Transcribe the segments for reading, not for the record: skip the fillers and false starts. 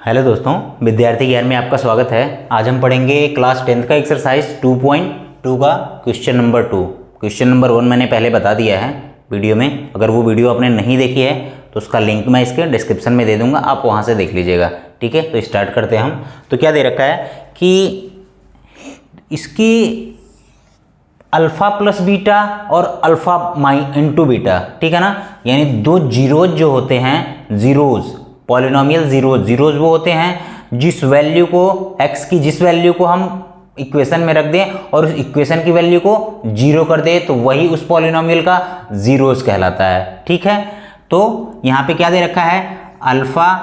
Hello दोस्तों, विद्यार्थी ज्ञान में आपका स्वागत है। आज हम पढ़ेंगे क्लास 10th का एक्सरसाइज 2.2 का क्वेश्चन नंबर 2। क्वेश्चन नंबर 1 मैंने पहले बता दिया है वीडियो में। अगर वो वीडियो आपने नहीं देखी है तो उसका लिंक मैं इसके डिस्क्रिप्शन में दे दूंगा, आप वहाँ से देख लीजिएगा। ठीक है, तो स्टार्ट करते हैं हम। तो क्या दे रखा है कि इसकी अल्फ़ा प्लस बीटा और अल्फ़ा इंटू बीटा, ठीक है ना, यानी दो जीरोज जो होते हैं, जीरोज पॉलिनोमियल जीरोज वो होते हैं जिस वैल्यू को x की जिस वैल्यू को हम इक्वेशन में रख दें और उस इक्वेशन की वैल्यू को जीरो कर दें तो वही उस पॉलिनोमियल का जीरोज कहलाता है। ठीक है, तो यहाँ पे क्या दे रखा है, अल्फ़ा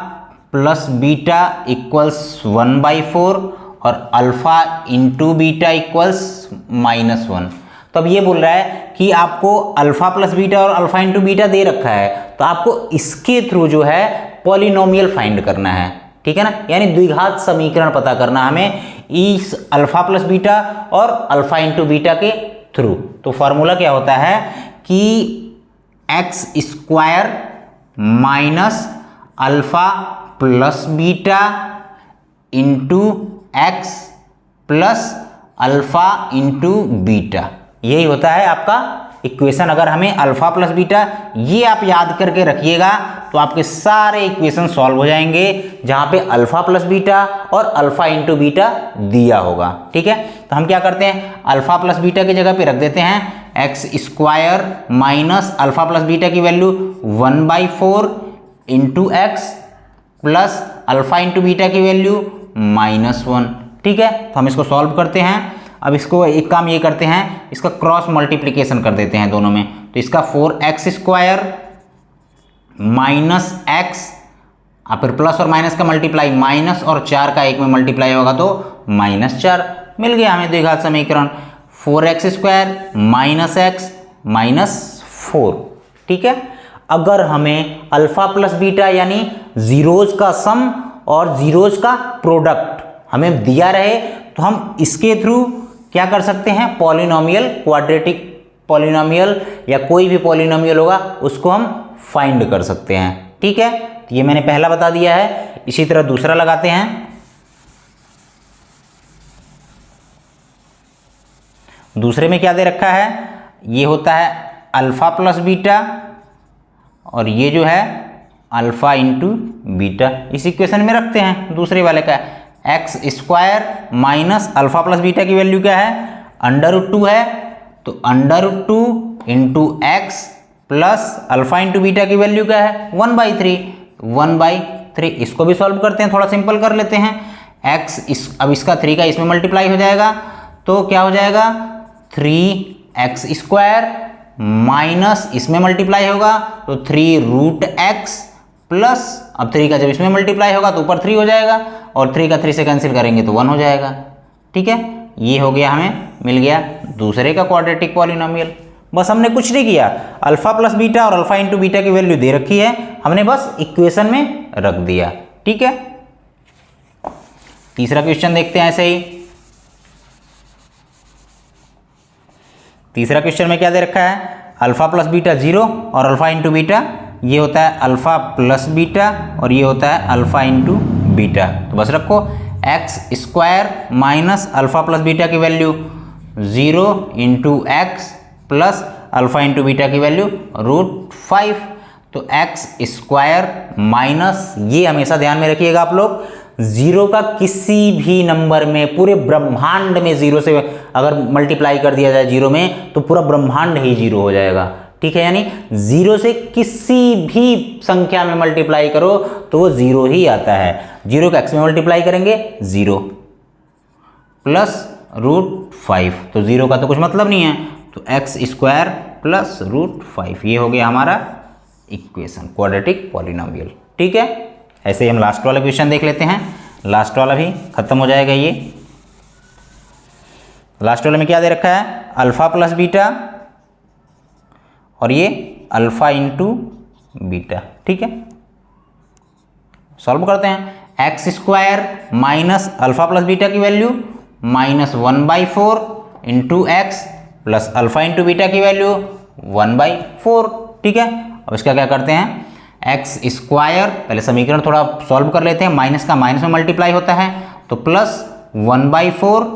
प्लस बीटा इक्वल्स 1/4 और अल्फ़ा इंटू बीटा इक्वल्स -1। तो अब ये बोल रहा है कि आपको अल्फ़ा प्लस बीटा और अल्फ़ा इंटू बीटा दे रखा है, तो आपको इसके थ्रू जो है पॉलिनोमियल फाइंड करना है। ठीक है ना, यानी द्विघात समीकरण पता करना हमें इस अल्फ़ा प्लस बीटा और अल्फ़ा इंटू बीटा के थ्रू। तो फॉर्मूला क्या होता है कि x² minus alpha plus beta into x plus alpha into beta, यही होता है आपका इक्वेशन। अगर हमें अल्फ़ा प्लस बीटा ये आप याद करके रखिएगा तो आपके सारे इक्वेशन सॉल्व हो जाएंगे जहां पे अल्फ़ा प्लस बीटा और अल्फ़ा इंटू बीटा दिया होगा। ठीक है, तो हम क्या करते हैं, अल्फ़ा प्लस बीटा की जगह पे रख देते हैं x² minus alpha plus beta की value 1/4 into x plus alpha into beta की वैल्यू -1। ठीक है, तो हम इसको सॉल्व करते हैं। अब इसको एक काम ये करते हैं, इसका क्रॉस मल्टीप्लिकेशन कर देते हैं दोनों में। तो इसका 4x² माइनस एक्स, अब फिर प्लस और माइनस का मल्टीप्लाई, माइनस और 4 का एक में मल्टीप्लाई होगा तो -4 मिल गया हमें द्विघात समीकरण। 4x² minus x -4। ठीक है, अगर हमें अल्फ़ा प्लस बीटा यानी जीरोज का सम और जीरोज का प्रोडक्ट हमें दिया रहे तो हम इसके थ्रू क्या कर सकते हैं, पॉलिनोमियल, क्वाड्रेटिक पॉलिनोमियल या कोई भी पॉलिनोमियल होगा उसको हम फाइंड कर सकते हैं। ठीक है, तो ये मैंने पहला बता दिया है। इसी तरह दूसरा लगाते हैं। दूसरे में क्या दे रखा है, ये होता है अल्फ़ा प्लस बीटा और ये जो है अल्फ़ा इंटू बीटा। इस इक्वेशन में रखते हैं दूसरे वाले का x² minus alpha plus beta की वैल्यू क्या है, √2 है, तो √2 into x plus alpha into beta की वैल्यू क्या है 1/3। इसको भी सॉल्व करते हैं, थोड़ा सिंपल कर लेते हैं। अब इसका 3 का इसमें मल्टीप्लाई हो जाएगा तो क्या हो जाएगा, 3x² माइनस इसमें मल्टीप्लाई होगा तो 3√x प्लस, अब 3 का जब इसमें मल्टीप्लाई होगा तो ऊपर 3 हो जाएगा और 3 का 3 से कैंसिल करेंगे तो 1 हो जाएगा। ठीक है, ये हो गया, हमें मिल गया दूसरे का क्वाड्रेटिक पॉलिनोमियल। बस हमने कुछ नहीं किया, अल्फ़ा प्लस बीटा और अल्फ़ा इंटू बीटा की वैल्यू दे रखी है, हमने बस इक्वेशन में रख दिया। ठीक है, तीसरा क्वेश्चन देखते हैं ऐसे ही। तीसरा क्वेश्चन में क्या दे रखा है, अल्फ़ा प्लस बीटा 0 और अल्फ़ा इंटू बीटा, ये होता है अल्फ़ा प्लस बीटा और ये होता है अल्फ़ा इंटू बीटा। तो बस रखो x² minus alpha plus beta की value 0 into x plus alpha into beta की वैल्यू √5। तो x² माइनस, ये हमेशा ध्यान में रखिएगा आप लोग, 0 का किसी भी नंबर में, पूरे ब्रह्मांड में 0 से अगर मल्टीप्लाई कर दिया जाए 0 में तो पूरा ब्रह्मांड ही 0 हो जाएगा। ठीक है, यानी 0 से किसी भी संख्या में मल्टीप्लाई करो तो वो 0 ही आता है। 0 का x में मल्टीप्लाई करेंगे 0 प्लस √5, तो 0 का तो कुछ मतलब नहीं है, तो x² प्लस √5, ये हो गया हमारा इक्वेशन, क्वाड्रेटिक पॉलिनोमियल। ठीक है, ऐसे ही हम लास्ट वाला क्वेश्चन देख लेते हैं। लास्ट वाला भी खत्म हो जाएगा। ये लास्ट वाले में क्या दे रखा है, अल्फ़ा प्लस बीटा और ये अल्फ़ा इंटू बीटा। ठीक है, सॉल्व करते हैं। x² minus alpha plus beta की value -1/4 into x plus alpha into beta की वैल्यू 1/4। ठीक है, अब इसका क्या करते हैं, एक्स स्क्वायर, पहले समीकरण थोड़ा सॉल्व कर लेते हैं, माइनस का माइनस में मल्टीप्लाई होता है तो प्लस 1/4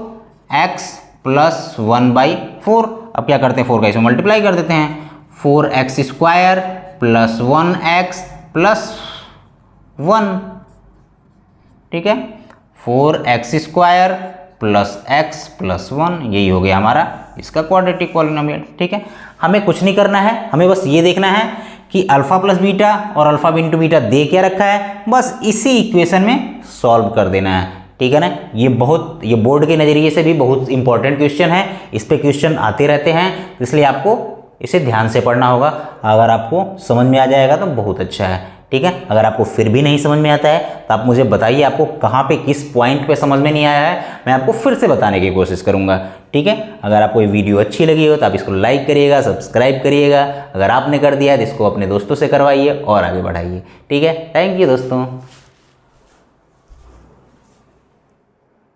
एक्स प्लस 1/4। अब क्या करते हैं, 4 का इसमें मल्टीप्लाई कर देते हैं, 4x square plus 1x plus 1, ठीक है, 4x square plus x plus 1, यही हो गया हमारा इसका क्वाड्रेटिक पॉलिनोमियल। ठीक है, हमें कुछ नहीं करना है, हमें बस ये देखना है कि अल्फा प्लस बीटा और अल्फा इंटू बीटा दे क्या रखा है, बस इसी इक्वेशन में सॉल्व कर देना है। ठीक है ना, ये बोर्ड के नज़रिए से भी बहुत इंपॉर्टेंट क्वेश्चन है, इस पे क्वेश्चन आते रहते हैं, इसलिए आपको इसे ध्यान से पढ़ना होगा। अगर आपको समझ में आ जाएगा तो बहुत अच्छा है। ठीक है, अगर आपको फिर भी नहीं समझ में आता है तो आप मुझे बताइए आपको कहाँ पे किस पॉइंट पे समझ में नहीं आया है, मैं आपको फिर से बताने की कोशिश करूँगा। ठीक है, अगर आपको ये वीडियो अच्छी लगी हो तो आप इसको लाइक करिएगा, सब्सक्राइब करिएगा, अगर आपने कर दिया तो इसको अपने दोस्तों से करवाइए और आगे बढ़ाइए। ठीक है, थैंक यू दोस्तों।